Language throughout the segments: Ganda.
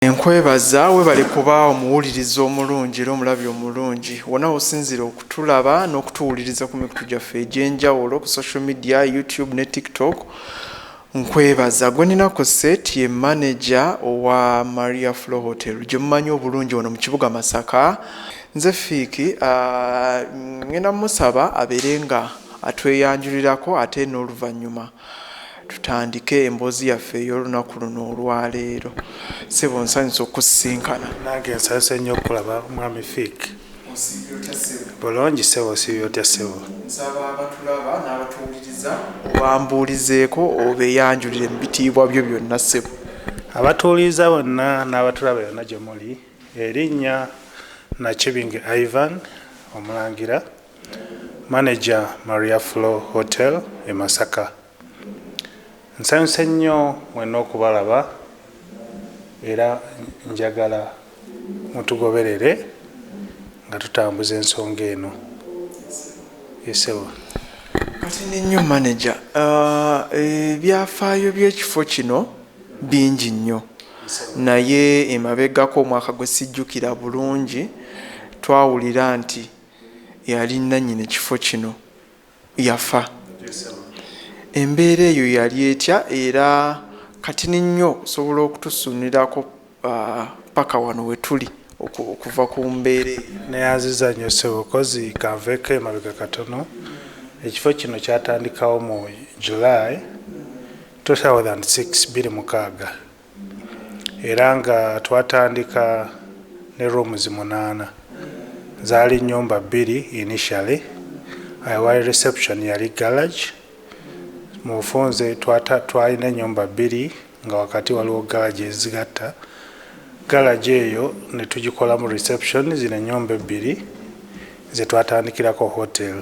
Enkwebaza webale kuba omuwuliriza omulungi era omulabi omulungi wonna osinzira okutulaba n'okutuwuliriza ku mikutu gyaffe egy'enjawulo ku social media, YouTube ne TikTok. Nkwebaza gwe ninako set ye manager owa Maria Flow Hotel gye mumanyi obulungi wano mu kibuga Masaka. Nze Fiiki ngenda musaba abeere nga atweyanjulirako ate n'oluvannyuma tutandike emboozi yaffe ey'olunaku luno olwaleero. Ssebo nsanyusa okusinkana. Nange nsanyusa nnyo okulaba mwami Fiiki. Bulungi ssebo, osiibye otya ssebo? Nsaba abatulaba n'abatuwuliriza obambuulizeeko obeeyanjulire mu bitiibwa byo byonna ssebo. Abatuwuliriza bonna n'abatulaba yonna gye muli, erinnya Nakibinge Ivan Omulangira, manager Maria Flow Hotel e Masaka. Nsanyusa nnyo mwenna okubalaba era njagala mutugoberere nga tutambuza ensonga eno. Yesebo. Kati nnyo manager, ebyafaayo by'ekifo kino bingi nnyo naye emabegako omwaka gwe sijjukira bulungi twawulira nti yali nannyini ekifo kino yafa. Embeera eyo yali etya era kati nnyo osobola okutusunirako paka wano we tuli okuva ku mbeera eyo. Neyanziza nnyo ssebo kozi kanveeko emabega katono. Ekifo kino kyatandikawo mu July 2006 era nga twatandika ne rooms 8. Zaali nnyumba 2 initially. Awali reception yali garage. Mu bufunze twalina ennyumba 2 nga wakati waliwo garage ezigatta. Garage eyo ne tugikolamu reception, zino ennyumba 2 ze twatandikirako hotel.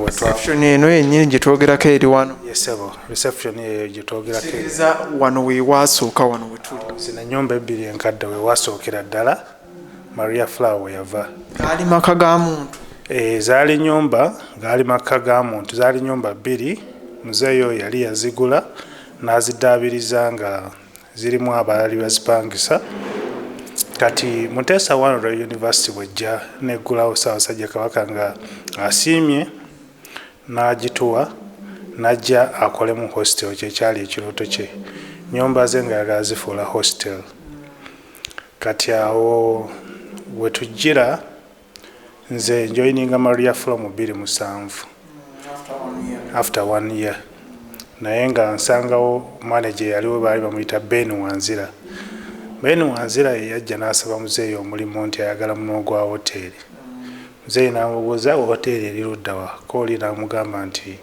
Reception eno yennyini gye twogerako eri wano? Yes sebo, reception eyo gye twogerako eri. Wano we wasooka wano we tuli? Zino ennyumba 2 enkadde we wasookera ddala Maria Flow we yava. Gaali maka ga muntu? Zaali nnyumba, gaali maka ga muntu. Zaali nnyumba 2. Muzeeyo yali yazigula n'aziddaabiriza nga zirimu abaali bazipangisa. Kati Muteesa One Royal University bwejja neggulawo Ssaabasajja Kabaka nga asiimye n'agituwa n'ajja akolemu hostel, kyekyali ekirooto kye. Nnyumba ze nga yagala zifuula hostel. Kati awo we tujjira nze njoyininga Maria Flow mu 2007. After 1 year. Naye nga nsangawo manager yaliwo baali bamuyita Ben Wanzira. Ben Wanzira ye yajja n'asaba muzeeyi omulimu nti ayagala muno gwa hoteri. Muzeeyi n'amubuuza hoteri eri ludda wa? Kooli n'amugamba nti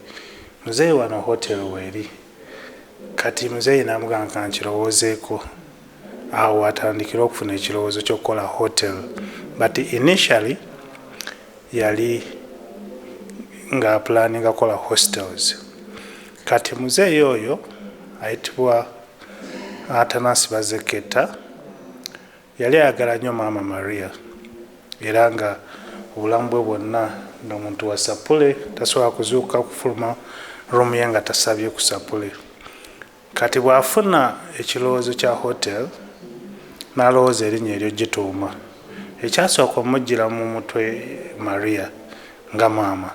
muzeeyi wano hoteri weeri. Kati muzeeyi n'amugamba ka nkirowoozeeko. Awo atandikira okufuna ekirowoozo ky'okukola hotel. But initially yali nga planning akola hostels. Kati muzeeyi oyo ayitibwa Atanasi Bazeketa yali ayagala nnyo Maama Maria era nga obulamu bwe bwonna n'omuntu wa sapule tasobola kuzuuka kufuluma room ye nga tasabye ku sapule. Kati bw'afuna ekirowoozo kya hotel n'alowooza erinnya ery'ogituuma. Ekyasooka omujjira mu mutwe Maria nga Maama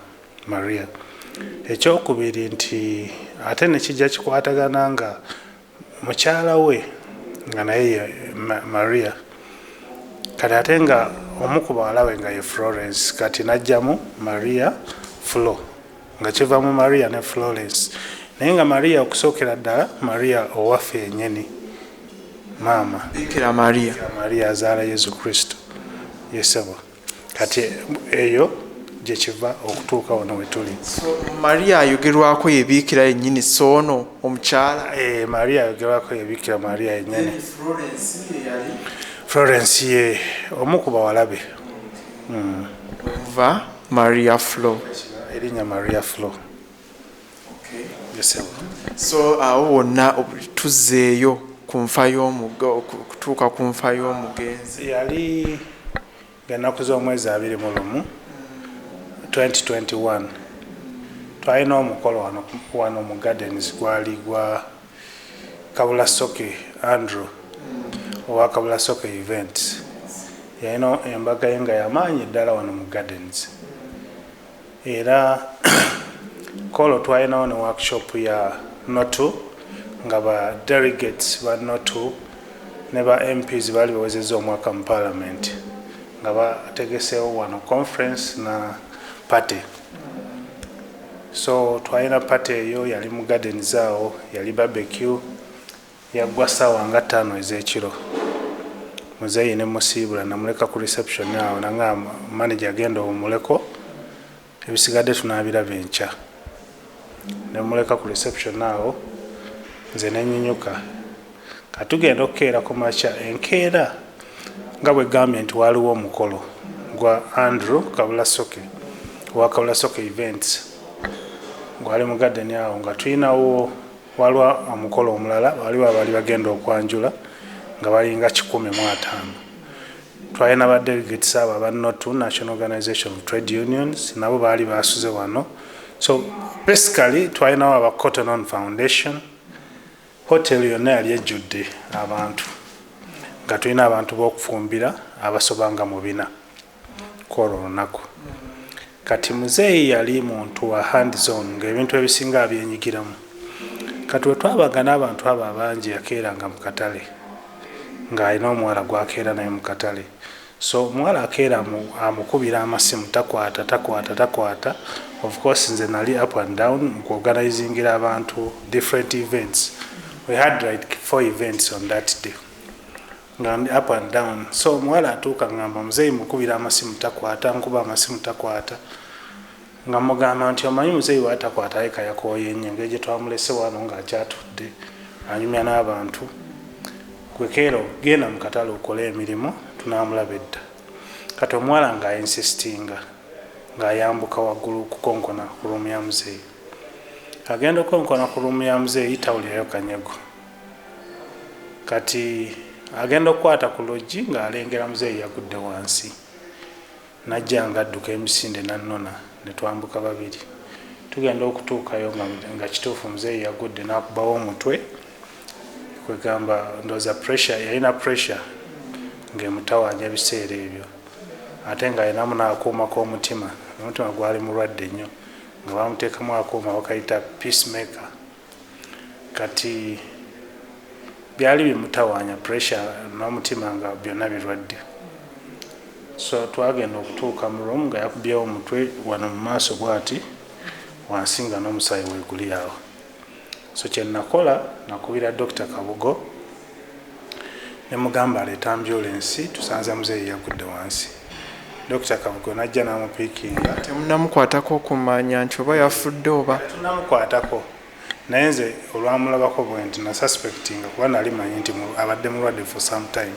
Maria. Ekyokubiri nti ate ne kijja kikwatagana nga mukyala we nga naye Maria. Kati ate nga omu ku bawala we nga ye Florence. Kati n'ajjamu Maria Flow nga kiva mu Maria ne Florence. Naye nga Maria okusookera ddala Maria owaffe yennyini Maama. Bikira Maria. Maria azaala Yesu Kristo. Yesebo. Kati eyo gye kiva okutuuka wano we tuli. So Maria ayogerwako ye Bikira yennyini soono omukyala? Maria ayogerwako ye Bikira Maria yennyini. Florence ye yali? Florence ye omu ku bawala be. Va Maria Flow. Erinnya Maria Flow. Okay. Yesebo. So awo wonna tuzzeeyo ku nfa y'omugga okutuuka ku nfa y'omugenzi. Yali ng'ennaku z'omwezi 21 2021 twalina omukolo wano mu Gardens gwali gwa Kabula Soke Andrew owa Kabula Soccer Events yalina embaga ye nga yamaanyi ddala wano mu Gardens era kolo twalinawo ne workshop ya NOTU nga ba delegates ba NOTU ne ba MPs baali bawezezza omwaka mu parliament nga bategeseewo wano conference na party. So twalina party eyo yali mu Gardens awo yali barbecue yaggwa ssaawa nga 5 ez'ekiro. Muzeeyi ne musiibula namuleka ku reception awo nanga manager agenda omuleko ebisigadde tunaabiraba enkya. Ne muleka ku reception awo nze nenyinyuka katugenda okukeera ku makya enkeera nga bwe gambye nti waliwo omukolo gwa Andrew Kabula Soccer owa Kabula Soccer Events gwali mu Garden awo nga tulinawo waliwo omukolo omulala waliwo abaali bagenda okwanjula nga balinga 150. Twalina ba delegates abo aba NOTU National Organization of Trade Unions nabo baali basuze wano. So basically twalinawo aba Cotton On Foundation. Hotel yonna yali ejjudde abantu nga tulina abantu b'okufumbira abasobanga mu 4 kwolwo olunaku. Kati muzeeyi yali muntu wa hands on ng'ebintu ebisinga abyenyigiramu. Kati we twabaga n'abantu abo abangi yakeeranga mu katale ng'alina omuwala gwakeera naye mu katale. So omuwala akeera amukubira amasimu takwata. Of course nze nali up and down mu kuorganizingira abantu different events. We had like 4 events on that day. Nga up and down. So omuwala atuuka ngamba muzeeyi mukubira amasimu takwata nkuba amasimu takwata. Nga mugamba nti omanyi muzeeyi watakwata ayeka yakooye nnyo engeri gye twamulese wano ng'akyatudde anyumya n'abantu. Kwekeera genda mu katale okole emirimu tunaamulaba edda. Kati omuwala ng'ainsistinga ng'ayambuka waggulu kukonkona ku ruumu ya muzeeyi. Agenda okukonkona ku ruumu ya muzeeyi tawulirayo kanyego. Kati agenda okukwata ku loggi ng'alengera muzeeyi yagudde wansi. Najja ng'adduka emisinde nannona ne twambuka babiri. Tugenda okutuukayo nga kituufu muzeeyi yagudde n'akubawo omutwe. Kwegamba ndooza pressure yalina pressure ng'emutawaanya ebiseera ebyo. Ate ng'alinamu n'akuuma k'omutima. Omutima gwali mulwadde nnyo nga bamuteekamu akuuma bakayita peacemaker. Kati byali bimutawaanya pressure n'omutima nga byonna birwadde. So twagenda okutuuka mu room nga yakubyewo omutwe wano mu maaso bw'ati wansi nga n'omusaayi weeguli awo. So kye nakola nakubira Dr. Kabugo ne mugamba aleeta ambulance tusanze muzeeyi yagudde wansi. Dr. Kabugo najja n'amupiikinga. Temunnamukwatako okumanya nti oba yafudde oba? Tunnamukwatako naye nze olwamulabako bwe nti na suspectinga kuba nali manyi nti abadde mulwadde for some time.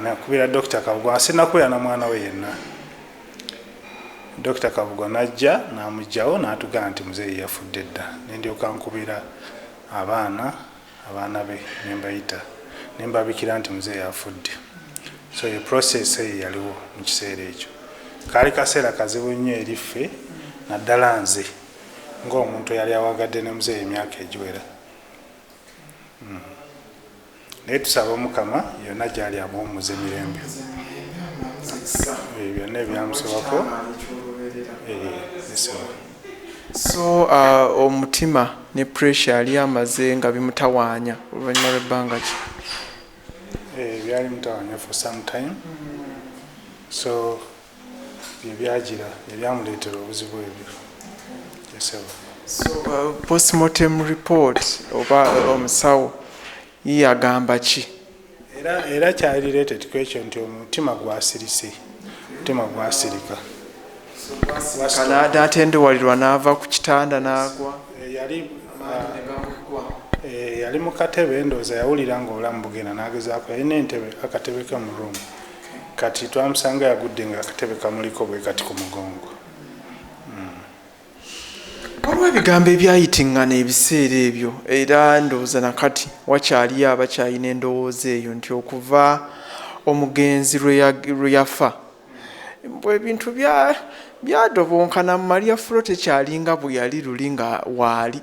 Nakubira Dr. Kabugo sinakubira na mwana we yenna. Dr. Kabugo najja n'amugyawo n'atugamba nti muzeeyi yafudde dda. Nendyoka nkubira abaana be ne mbayita ne mbabikira nti muzeeyi afudde. So ye process eyo yaliwo mu kiseera ekyo. Kaali kaseera kazibu nnyo eri ffe naddala nze ng'omuntu yali awagadde ne muzeeyi emyaka egiwera. Naye tusaba Mukama yonna gy'ali amuwummuza emirembe. Byonna ebyamusobako. So omutima ne pressure yali amaze nga bimutawaanya oluvannyuma lw'ebbanga ki? Byali mutawaanya for some time. So byebyagira ebyamuleetera obuzibu ebyo. So postmortem report oba omusawo yagamba ki? Era kyali related question nti omutima gwasirise. Omutima gwasirika. N'atendewalirwa n'ava ku kitanda n'agwa. Yali mu katebe ndooza yawulira ng'obulamu bugenda n'agezaako yalina entebe akatebe ke mu room. Kati twamusanga yagudde nga akatebe kamuliko bwe kati ku mugongo. Waliwo ebigambo ebyayitingana ebiseera ebyo era ndowooza nakati wakyaliyo abakyalina endowooza eyo nti okuva omugenzi lwe yafa ebintu byadobonkana mu Maria Fulo tekyalinga bwe yali luli nga waali.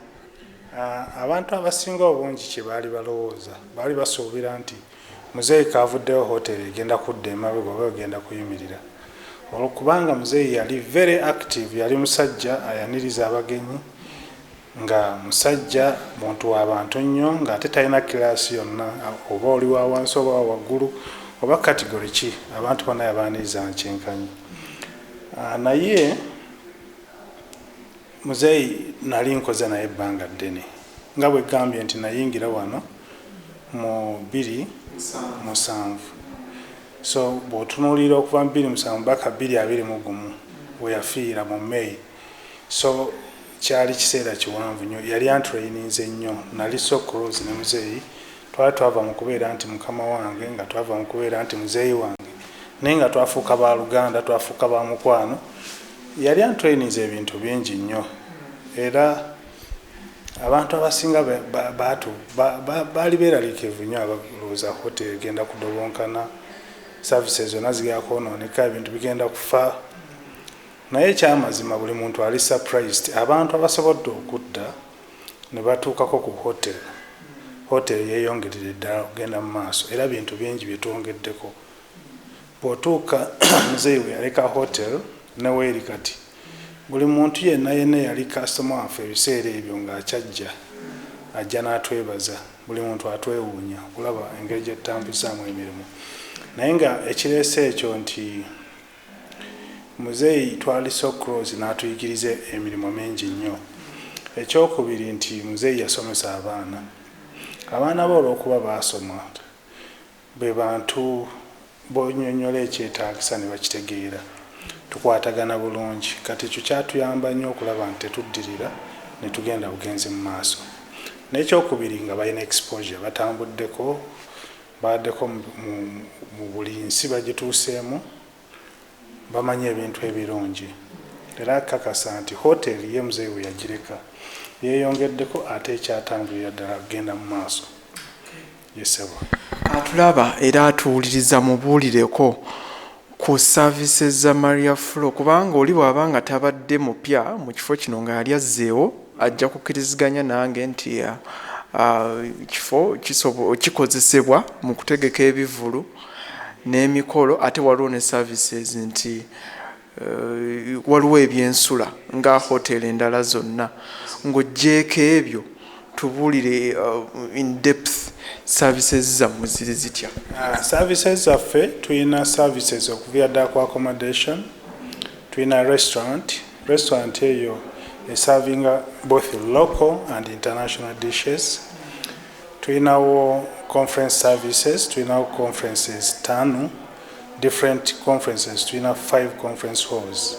Abantu abasinga obungi kye baali balowooza baali basuubira nti muzeeyi kavuddewo hoteri egenda kudda emabega oba egenda kuyimirira olwokubanga muzeeyi yali very active yali musajja ayaniriza abagenyi nga musajja muntu w'abantu nnyo ng'ate talina kirasi yonna oba oli wa wansi oba waggulu oba kategori ki abantu bonna yabaaniriza nkyenkanyi naye muzeeyi nali nkoze naye ebbanga ddene nga bwe gambye nti nayingira wano mu 2007 so bw'otunuulira okuva mu 2007 mpaka 2021 we yafiira mu May so kyali kiseera kiwanvu nnyo yali antraininze nnyo nali so close ne muzeeyi twava mu kubeera nti mukama wange nga twava mu kubeera nti muzeeyi wange naye nga twafuuka ba Luganda twafuuka ba mukwano yali antraininze ebintu bingi nnyo era abantu abasinga baali beeraliikirivu nnyo abalowooza hoteri egenda kudobonkana services zonna zigenda kwonooneka ebintu bigenda kufa naye ekyamazima buli muntu ali surprised abantu abasobodde okudda ne batuukako ku hoteri yeeyongerera eddala okugenda mu maaso era bintu bingi byetwongeddeko bw'otuuka muzeeyi we yaleka hoteri ne weeri kati buli muntu yenna yali customer waffe ebiseera ebyo ng'akyajja ajja n'atwebaza buli muntu atwewuunya okulaba engeri gye tutambuzaamu emirimu naye nga ekireese ekyo nti muzeeyi twali so close n'atuyigiriza emirimu mingi nnyo ekyokubiri nti muzeeyi yasomesa abaana be olw'okuba baasoma be bantu bonyonyola ekyetaagisa ne bakitegeera tukwatagana bulungi kati ekyo kyatuyamba nnyo okulaba nti tetuddirira ne tugenda bugenzi mu maaso n'ekyokubiri nga balina exposure batambuddeko baddeko mu buli nsi bagituuseemu bamanyi ebintu ebirungi era kakasa nti hoteri ye muzeeyi we yagireka yeeyongeddeko ate ekyatambulira ddala kugenda mu maaso yesebo atulaba era atuwuliriza mubuulireko ku services za Maria Flow kubanga oli bw'abanga tabadde mupya mu kifo kino nga yali azzeewo ajja kukkiriziganya nange nti kifo kikozesebwa mu kutegeka ebivulu n'emikolo ate waliwo ne services nti waliwo ebyensula nga hoteri endala zonna ng'oggyeko ebyo tubuulire in depth services zammwe ziri zitya? Services zaffe tulina services okuva ddala ku accommodation tulina restaurant eyo eservinga both local and international dishes tulinawo conference services tulinawo conferences 5 different conferences tulina 5 conference halls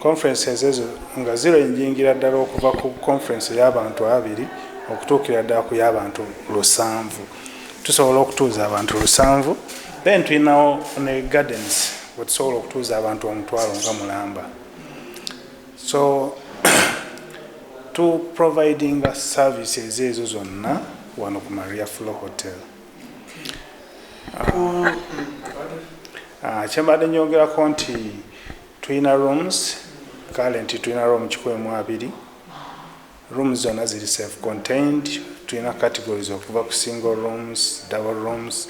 conferences ezo nga zirenjingira ddala okuva ku conference y'abantu 2 okutuukira ddala ku y'abantu 7 tusobola okutuuza abantu 7 then tulinawo ne gardens wetusobola okutuuza abantu 1,000 nga mulamba so to providing services ezo zonna wano ku Maria Flow Hotel kyembadde nyongerako nti tulina rooms currently tulina room 102 rooms zonna ziri self contained tulina categories okuva ku single rooms double rooms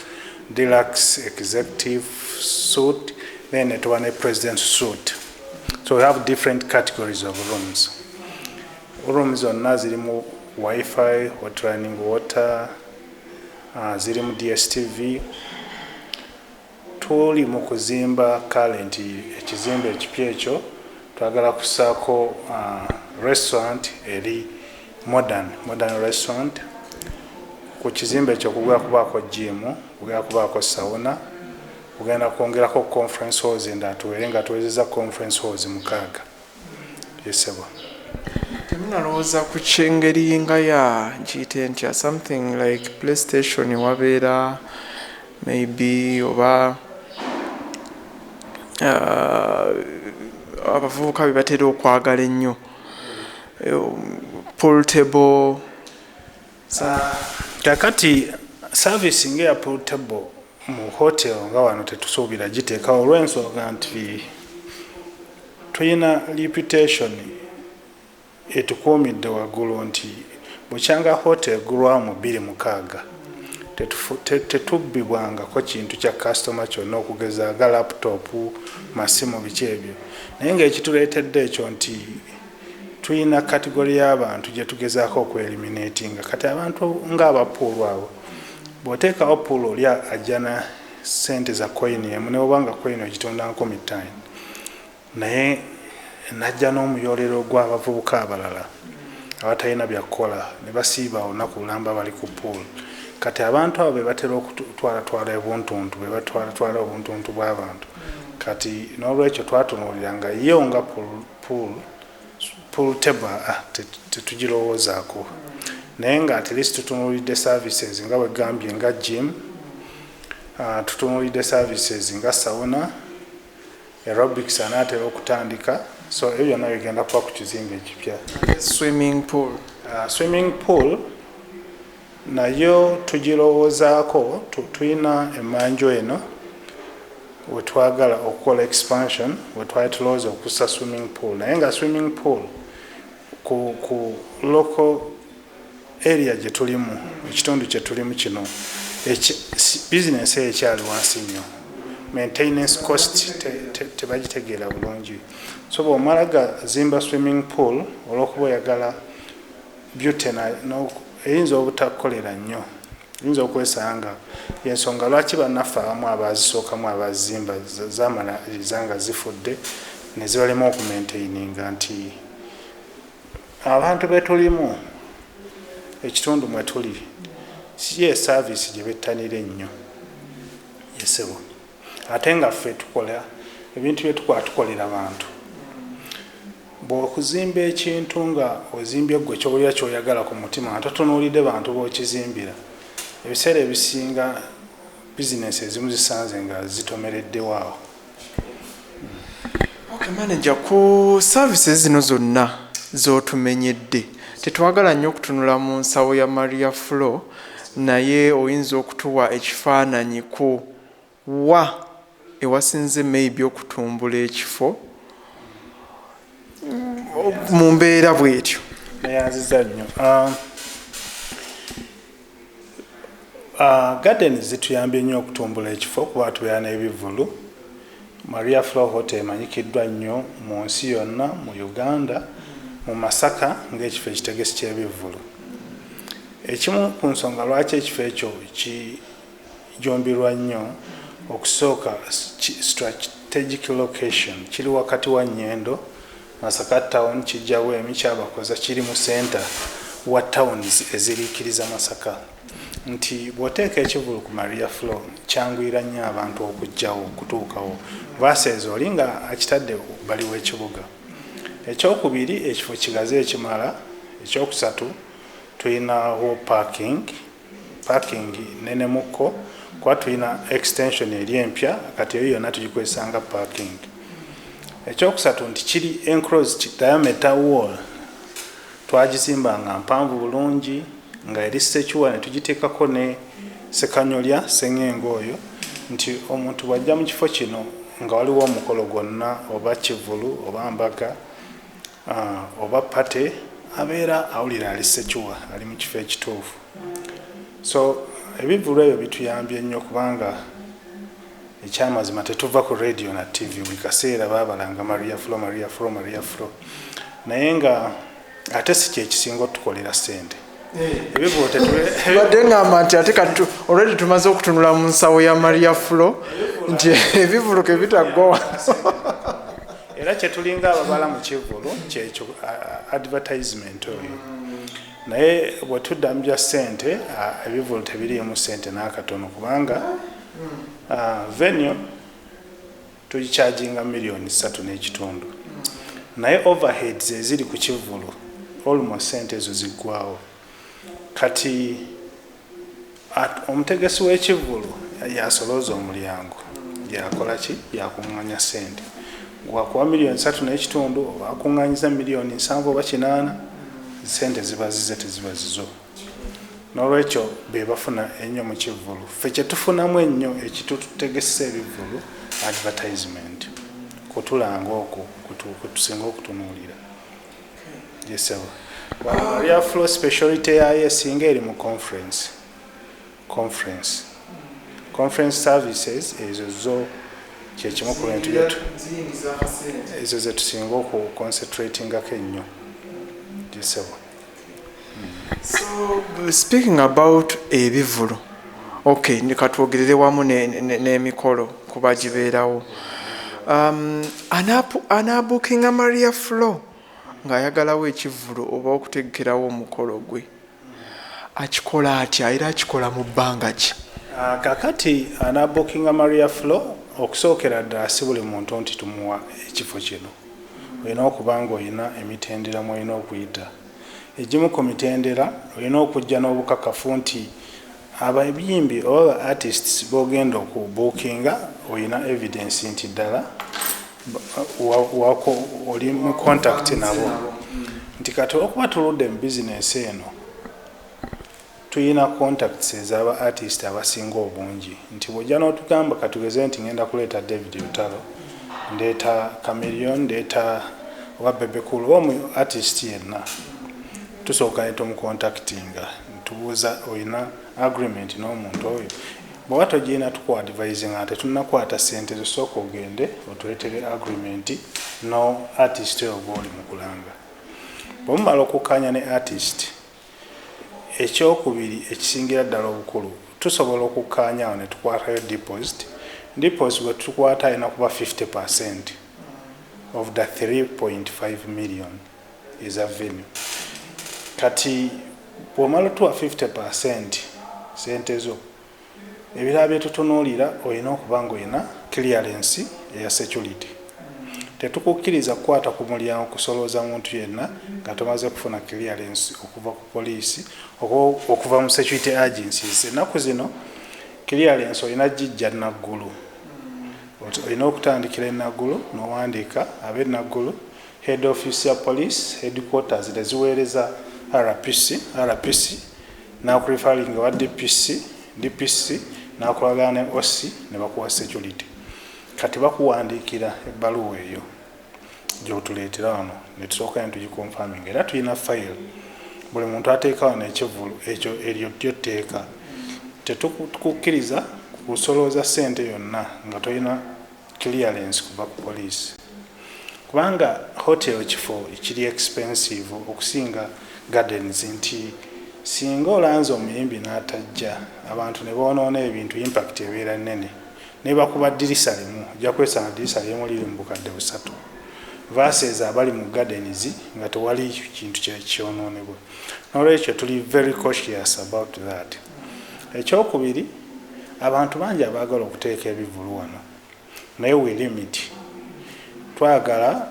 deluxe executive suite then tuba ne president suite so we have different categories of rooms zonna zirimu wifi hot running water zirimu DSTV tuli mu kuzimba current ekizimbe ekipya ekyo twagala kusaako restaurant eri modern restaurant ku kizimbe ekyo kugenda kubaako gym kugenda kubaako sauna kugenda kwongerako conference halls endala tuwere nga tuwezeza conference halls 6 yesebo temunalowooza ku kyengeri nga ya nkiyite ntya something like PlayStation wabeera maybe oba abavubuka bebatera okwagala ennyo pool table kakati service nga ya pool table mu hotel nga wano tetusuubira giteekawo olw'ensonga nti tulina reputation etukuumidde waggulu nti bukyanga hotel gulwamu 26 tetubbibwangako kintu kya customer kyonna okugeza ga laptop masimu biki ebyo naye ng'ekituleetedde ekyo nti tulina kategori y'abantu gye tugezaako okweeliminatinga kati abantu ng'abapuulu abo bw'oteekawo puulu oli ajja na sente za koyini emu ne obanga koyini ogitunda 15 naye najja n'omuyolero gw'abavubuka abalala abatalina byakukola ne basiiba olunaku lulamba bali ku puulu kati abantu abo be batera okutwalatwala obuntuntu be batwalatwala obuntuntu bw'abantu kati n'olwekyo twatunuulira nga yo nga pool table tetugirowoozaako naye nga at least tutunuulidde services nga bwe gambye nga gym tutunuulidde services nga sauna aerobics anaatera okutandika so ebyo byonna bigenda kuba ku kizimbe ekipya swimming pool nayo tugirowoozaako tulina emanjo eno wetwagala okukola expansion wetwali tulowooza okussa swimming pool naye nga swimming pool ku local area gye tulimu ekitundu kye tulimu kino bizinesi ekyali wansi nnyo maintenance cost tebagitegeera bulungi so bw'omala gazimba swimming pool olw'okuba oyagala beauty eyinza obutakolera nnyo yinza okwesanga yensonga lwaki bannaffe abamu abazisookamu abazimba zamaliriza nga zifudde ne zibalema okumaintaininga nti abantu betulimu ekitundu mwe tuli siye service gye bettanira ennyo yesebo ate nga ffe tukola ebintu bye tukolera bantu bw'okuzimba ekintu nga ozimbye gwe ky'olya ky'oyagala ku mutima nga totunuulidde bantu b'okizimbira ebiseera ebisinga bizinesi ezimu zisanze nga zitomereddewaawo. Okay, manager, ku services zino zonna z'otumenyedde tetwagala nnyo okutunula mu nsawo ya Maria Flow naye oyinza okutuwa ekifaananyi ku wa ewasinze maybe okutumbula ekifo mu mbeera bw'etyo. Nayanziza nnyo. Garden zituyambye nnyo okutumbula ekifo kuba tubeera n'ebivulu. Maria Flow Hotel emanyikiddwa nnyo mu nsi yonna mu Uganda mu Masaka ng'ekifo ekitegesi ky'ebivulu. Ekimu ku nsonga lwaki ekifo ekyo kijombirwa nnyo okusooka strategic location kiri wakati wa Nyendo Masaka town kijjawo emikyabakoza kiri mu center wa towns eziriikiriza Masaka nti bw'oteeka ekivulu ku Maria Flow kyanguyira nnyo abantu okujjawo okutuukawo versus oli nga akitadde bali w'ekibuga. Ekyokubiri ekifo kigaze ekimala. Ekyokusatu tulinawo parking nene muko kwa tulina extension eri empya kati eyo yonna tugikozesanga parking. Ekyokusatu nti kiri enclosed diameter wall twagizimba nga mpanvu bulungi nga eri sekiwa ne tugiteekako ne sekanyolya seng'engo oyo nti omuntu bw'ajja mu kifo kino nga waliwo omukolo gwonna oba kivulu oba mbaga oba pate abeera awulira ali sekiwa ali mu kifo ekituufu. So ebivulu ebyo bituyambye nnyo kubanga ekyamazima tetuva ku radio na TV buli kaseera baabalanga Maria Flow naye nga ate si kyekisinga otukolera ssente. Ebivulu badde ngamba nti ate kati already tumaze okutunula mu nsawo ya Maria Flow nti ebivulu ke bitaggowa era kyetulinga ababala mu kivulu kyekyo advertisement oyo naye bwe tudda mu bya ssente ebivulu tebiriimu ssente n'akatono kubanga venue tugikyajinga $3.5 naye overheads eziri ku kivulu almost ssente ezo ziggwawo kati omutegesi w'ekivulu yasolooza omulyango yakola ki yakuŋŋanya ssente gwakuwa $3.5 oba akuŋŋanyiza $7 oba 8 ssente ziba zize teziba zizo. N'olwekyo be bafuna ennyo mu kivulu. Ffe kye tufunamu ennyo ekitutegesa ebivulu advertisement kutulanga okwo kutusinga okutunuulira. Yesewa. Maria Flow speciality yayo esinga eri mu conference. conference services ezo zo kyekimu ku bintu ezo ze tusinga okuconcentratingako ennyo gisebo. So speaking about ebivulu, okay, nikatwogerere wamu n'emikolo kuba gibeerawo. Anabookinga Maria Flo ng'ayagalawo ekivulu oba okutegekerawo omukolo gwe, akikola atya era akikola mu bbanga ki? Kakati anabookinga Maria Flo okusookera ddala si buli muntu nti tumuwa ekifo kino. Olina okuba nga olina emitendera mwolina okuyita. Egimu ku mitendera olina okujja n'obukakafu nti abayimbi oba artists bogenda okubookinga olina evidence nti ddala oli mu contact nabo. Nti kati okuba tuludde mu bizinesi eno tuyina contacts ez'aba artist abasinga obungi. Nti bw'ojja n'otugamba katugeze nti ngenda kuleeta David Lutalo, ndeeta Chameleon, ndeeta oba Bebe Cool oba mu artist yenna, tusooka ne tumucontactinga ntubuuza olina agreement n'omuntu oyo. Bw'oba togirina tukuadvisinga nga tetunnakwata ssente zosooka ogende otuleetere agreement no artist oyo gw'oli mu kulanga. Bw'omumala okukkaanya ne artist, ekyokubiri ekisingira ddala obukulu tusobola okukkaanyaawo ne tukwatayo deposit. Deposit bwe tukwata alina kuba 50% of the 3.5 million eza venue. Kati bw'omala tuwa 50% sente zo, ebirala bye tutunuulira olina okuba ng'olina clearance eya security. Tetukukkiriza kukwata ku mulyango kusolooza muntu yenna nga tomaze kufuna clearance okuva ku poliisi, okuva mu security agencies. Ennaku zino clearance olina gijja Naggulu. Olina okutandikira Naggulu n'owandiika ab'Naggulu, head office ya police, headquarters teziweereza RPC n'akurefaringa wa DPC n'akulagana ne OC ne bakuwa security. Kati bakuwandiikira ebbaluwa eyo gy'otuleetera wano ne tusooka ne tugikonfaminga. Era tulina file, buli muntu ateekawo n'ekivulu ekyo eryo tteeka. Tetukukkiriza kusolooza ssente yonna nga tolina clearance kuva ku poliisi. Kubanga hotel kifo kiri expensive okusinga gardens, nti singa olanze omuyimbi n'atajja abantu ne boonoona ebintu, impact ebeera nnene. Ne bakuba ddirisa limu, ojja kwesanga ddirisa limu liri mu bukadde 3 versus abali mu gardens nga tewali kintu kyononebwa. N'olwekyo tuli very cautious about that. Ekyokubiri, abantu bangi abaagala okuteeka ebivulu wano, naye we limit. Twagala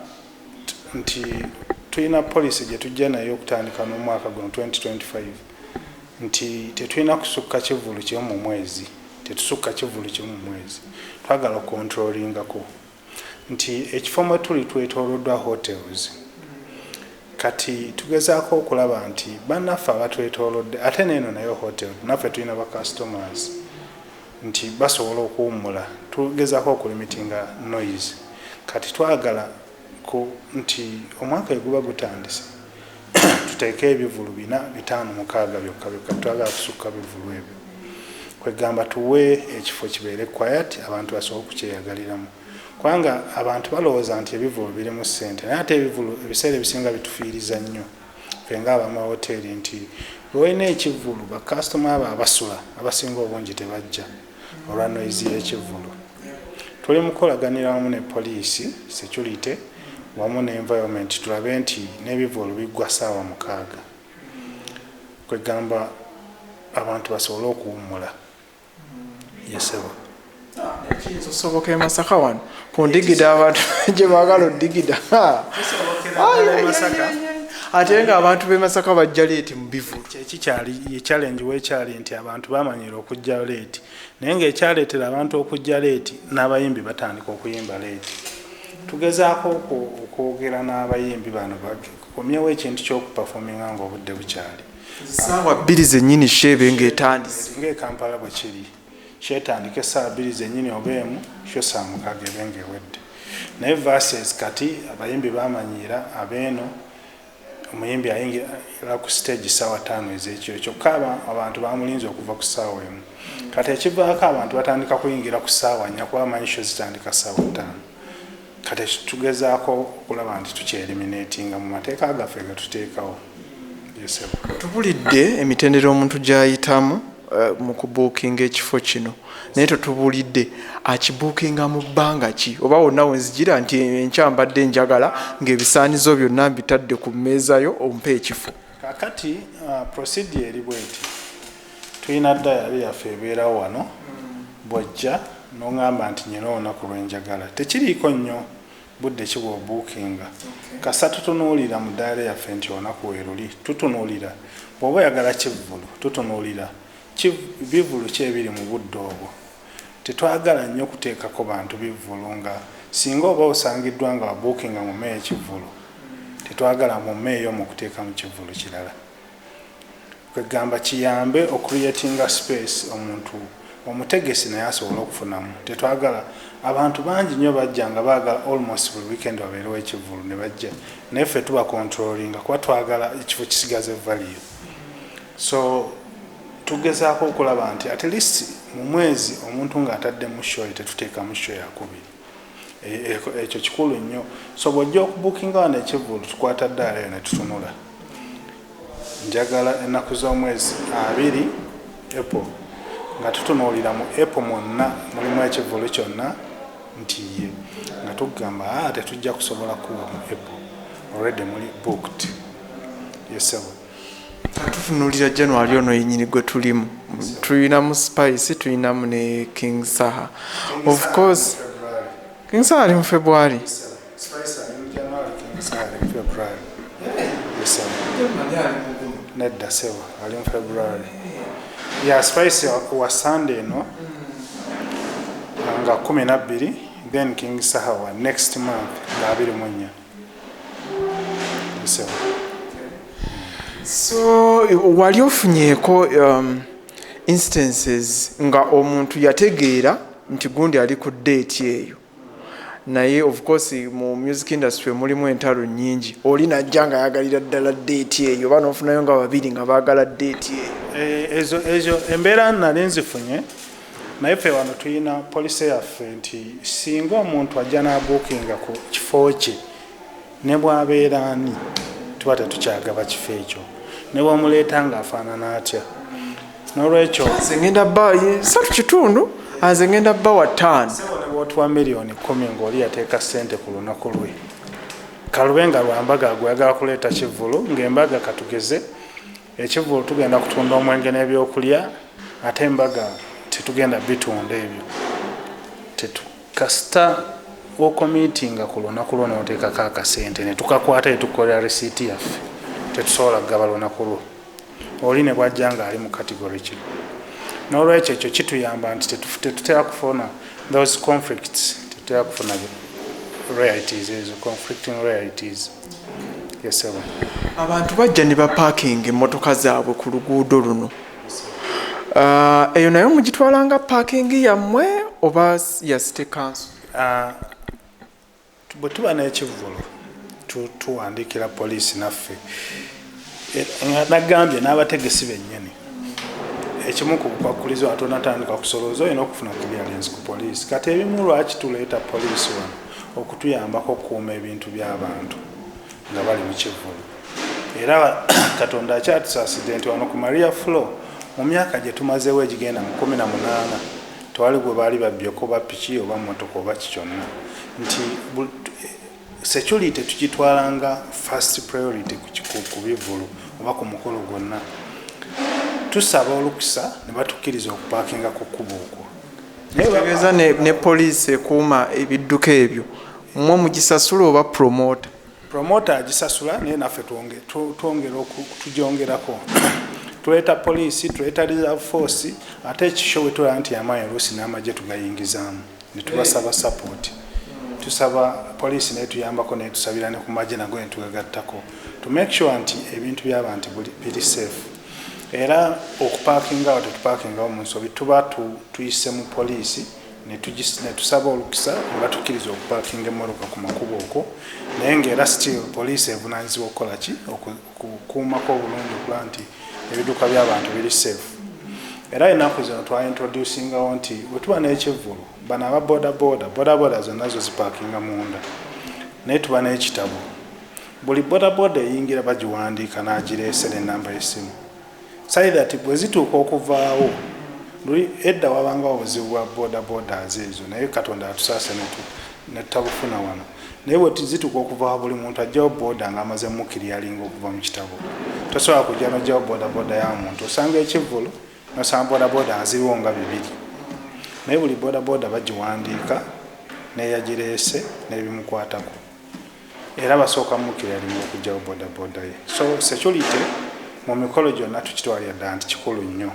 nti tulina policy gye tujja nayo okutandika n'omwaka guno 2025 nti tetulina kusukka kivulu kimu mu mwezi. Tetusukka kivulu kimu mu mwezi. Twagala controllingako nti ekifo mwe tuli twetooloddwa hotels. Kati tugezaako okulaba nti bannaffe abatwetoolodde ate n'eno nayo hotel naffe tulina ba customers nti basobola okuwummula. Tugezaako okulimitinga noise. Kati twagala nti omwaka eguba gutandise tuteeke ebivulu 4, 5, 6 byokka twagala kusukka bivulu ebyo. Kwegamba tuwe ekifo kibeere quiet, abantu basobola okukyeyagaliramu. Kubanga abantu balowooza nti ebivulu birimu ssente, naye ate ebivulu ebiseera ebisinga bitufiiriza nnyo ffe ng'abamahoteri nti olina ekivulu bakasitoma abo abasula abasinga obungi tebajja olwa noise y'ekivulu. Tuli mu kukolaganira wamu ne poliisi, security wamu ne environment tulabe nti n'ebivulu biggwa ssaawa 6. Kwegamba abantu basobole okuwummula. Yesebo. Ekiyinza okusoboka e Masaka wano ku ndigida abantu gye baagala oddigida. Ate ng'abantu b'e Masaka bajja leeti mu bivulu. Ye challenge weekyali nti abantu bamanyira okujja leeti. Naye ng'ekyaleetera abantu okujja leeti n'abayimbi batandika okuyimba leeti. Tugezaako okwogera n'abayimbi bano bakomyewo ekintu ky'okupafominga ng'obudde bukyali. Ssaawa 2 zennyini sheebe ng'etandise. Ng'e bwe kiri. Kyetandika essaawa 2 zennyini oba emu, kyo saa 6 ebe ng'ewedde. Naye verses kati abayimbi bamanyiira abeeno omuyimbi ayingira ku stage ssaawa 5 ez'ekiro kyokka abantu bamulinze okuva ku ssaawa emu kati ekivaako abantu batandika kuyingira ku ssaawa 4 kuba amanyi show zitandika ssaawa 5 kati tugezaako okulaba nti tukyeliminatinga mu mateeka gaffe getuteekawo. Tubulidde emitendera omuntu gy'ayitamu mu kubuukinga ekifo kino naye tetubulidde akibuukinga mu bbanga ki oba wonna wenzijira nti enkya mbadde njagala ng'ebisaanizo byonna mbitadde ku mmeeza yo ompa ekifo. Kakati procedure eri bweti tulina dayali yaffe ebeerawo wano bw'ojja n'oŋŋamba nti nyina olunaku lwenjagala tekiriiko nnyo budde ki bw'obuukinga kasa tutunuulira mu dayali yaffe nti olunaku weeruli tutunuulira bw'oba oyagala kivvulu tutunuulira bivvulu ki ebiri mu budde obwo tetwagala nnyo kuteekako bantu bivvulu nga singa oba osangiddwa nga wabuukinga mu mmeeyo ekivvulu tetwagala mu mmeeyo mu kuteeka mu kivvulu kirala kwegamba kiyambe ocreatinga space omuntu omutegesi naye asobola okufunamu tetwagala abantu bangi nnyo bajja nga baagala almost buli weekend wabeerewo ekivvulu ne bajja naye ffe tuba controllinga kuba twagala ekifo kisigaze value so tugezaako okulaba nti at least mu mwezi omuntu ng'atadde mu show tetuteeka mu show yakubiri ekyo kikulu nnyo so bw'ojja okubuukinga wano ekivvulu tukwata ddaala eyo ne tutunula njagala ennaku z'omwezi 2 April nga tutunuulira mu April mwonna mulimu ekivvulu kyonna nti ye nga tugamba tetujja kusobola kuba mu April already muli booked yesebo tutunuulira January ono yennyini gwe tulimu tulinamu Spice tulinamu ne King Saha of course King Saha ali mu February Spice ali mu January King Saha ali mu February yesebo nedda sebo ali mu February ya Spice wa Sunday no nga 12 then King Saha wa next month nga 24 yesebo. So wali ofunyeeko instances nga omuntu yategeera nti gundi ali ku date eyo naye of course mu music industry mulimu entalo nnyingi oli najja nga yagalira ddala date eyo oba n'ofunayo nga babiri nga baagala date eyo ezo embeera nali nzifunye naye ffe wano tulina poliisi yaffe nti singa omuntu ajja n'abuukinga ku kifo kye ne bw'abeera ani tuba tetukyagaba kifo ekyo ne bw'omuleeta ng'afaanana atya n'olwekyo nze ngenda bba 3 nze ngenda bba wa 5 bw'otuwa miliyoni 10 ng'oli yateeka ssente ku lunaku lwe kalube nga lwambaga agwagala kuleeta kivvulu ng'embaga katugeze ekivvulu tugenda kutunda omwenge n'ebyokulya ate embaga tetugenda bitunda ebyo kasita okomitinga ku lunaku lwo n'oteekako akasente ne tukakwata etukolera risiiti yaffe tetusobola kugaba lunaku lwo oli ne bwajja ng'ali mu kategori kino n'olwekyo ekyo kituyamba nti tetutera kufuna those conflicts tetutera kufuna realities ezo conflicting realities yesebo abantu bajja ne bapaakinga emmotoka zaabwe ku luguudo luno eyo nayo mugitwalanga paakingi yammwe oba ya city council bwe tuba n'ekivvulu tuwandiikira poliisi naffe nagambye n'abategesi bennyini ekimu ku bukwakulizo atonatandika kusolooza olina okufuna clearance ku poliisi kati ebimu lwaki tuleeta poliisi wano okutuyambako okukuuma ebintu by'abantu nga bali mu kivvulu era katonda akyatusaasidde nti wano ku Maria Flow mu myaka gye tumazeewo egigenda mu 18 twali gwe baali babbyeko ba piki oba mmotoka oba kikyonna nti security tukitwalanga first priority ku bivvulu oba ku mukolo gwonna tusaba olukusa ne batukkiriza okupaakinga ku kkubo okwo tegeeza ne poliisi ekuuma ebidduka ebyo mmwe mugisasula oba promota agisasula naye naffe tugyongerako tuleeta poliisi tuleeta reserve force ate ekisho bwe tulaba nti amaanyi oluusi n'amagye tugayingizaamu ne tubasaba support tusaba poliisi naye tuyambako naye tusabira ne ku magye nago ne tugagattako to make sure nti ebintu by'abantu biri safe era okupaakinga awo tetupaakingawo mu nsobi tuba tuyise mu poliisi ne tusaba olukisa nga tukkiriza okupakinga emmotoka ku makubo okwo naye ng'era still poliisi evunaanyizibwa okukola ki okukuumako obulungi okula nti ebiduka by'abantu biri safe. Era ennaku zino twaintroducingawo nti bwe tuba n'ekivvulu bano aba bodaboda zonna zo zipaakinga munda naye tuba n'ekitabo buli bodaboda eyingira bagiwandiika n'agireese n'ennamba y'essimu say that bwe zituuka okuvaawo luli edda wabangawo obuzibu bwa bodabodas ezo naye Katonda atusaase netutabufuna wano naye bwe zituuka okuvaawo buli muntu ajjawo boda ng'amaze mukiryalinga okuva mu kitabo tosobola kujja n'ojjawo bodaboda ya muntu osanga ekivvulu nosanga bodaboda nga ziriwo nga 2 naye buli bodaboda bagiwandiika neyagireese n'ebimukwatako era basooka mukiryalinga okujjawo bodaboda ye. So security mu mikolo gyonna tukitwalira ddala nti kikulu nnyo.